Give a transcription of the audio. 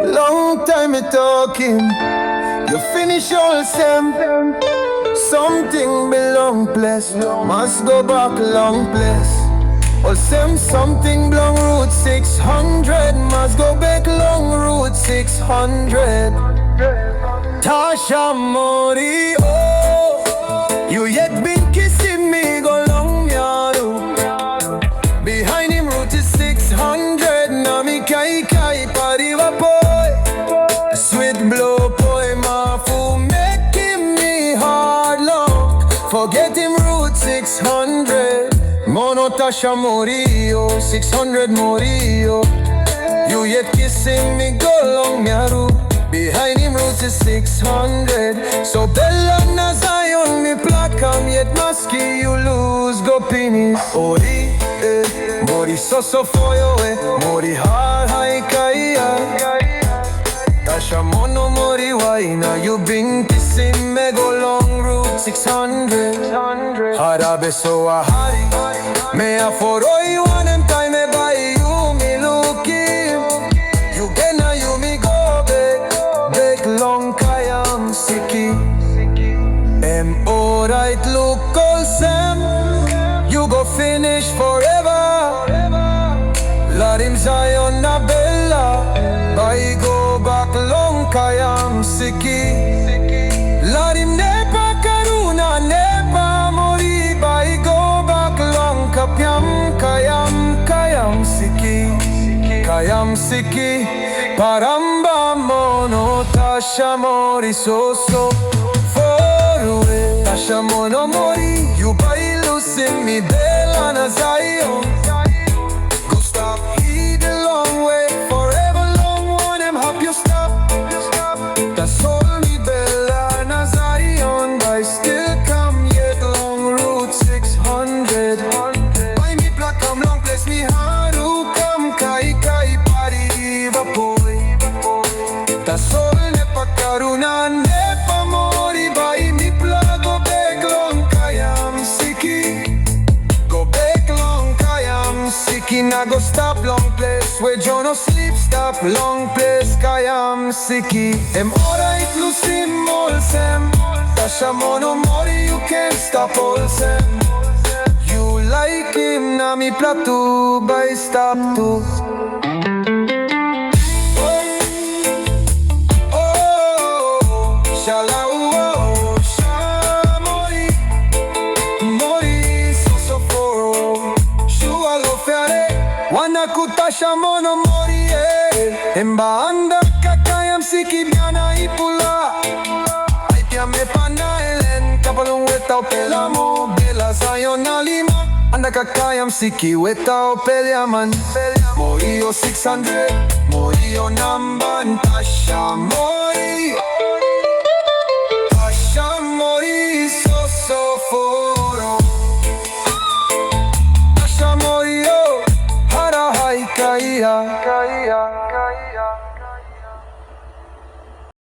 Long time me talking, you finish all sem. Something belong place, must go back long place. All sem something belong route 600, must go back long route 600. Tasha Mori, oh, you yet been kissing me, go long Miaru. Behind him route is 600, na mi kai kai pariva boy. Sweet blow boy, mafu making me hard long. Forget him route 600. Mono Tasha Morio, 600 Morio. You yet kissing me, go long Miaru. Behind him route is 600. So Bella na Zion, me plakam yet maski you lose, go pinis. Ori, Mori so for you, Mori hard high kaya. Tasha mono Mori waina, you been kissing me, go long route 600. Harabe so a hari, me a for oi one and time me buy you, me looking. You get na you me go back long kayam siki. Alright look all Sam, you go finish forever. Larim Zion na Bella, buy go back long kayam siki. Larim nepa karuna nepa mori, buy go back long kapyam kayam siki. Kayam siki, Paramba mono Tasha Mori so far away. Tasha mono Mori, you buy losing me Bella na Zion. Go stop, he the long way, forever long one them help you stop. That's all me Bella na Zion, by still come yet long route 600. Buy me black come long place me haru come kai pariva boy. That's all nepa karuna nepa mori, buy me black go back long kayam siki. Go back long kayam siki, na go stop long place where Joe no sleep, stop long place kayam siki. Alright lusim all sem, Tasha mono Mori, you can't stop all sem. You like him, na mi platu, by stop too. Tasha mono Mori, emba anda kakayam siki biana ipula. Ay piame pana elen, kapalong wetao pelamo. Bella Zion na lima, anda kakayam siki wetao peliaman. Morio 600, Morio number Tasha Mori.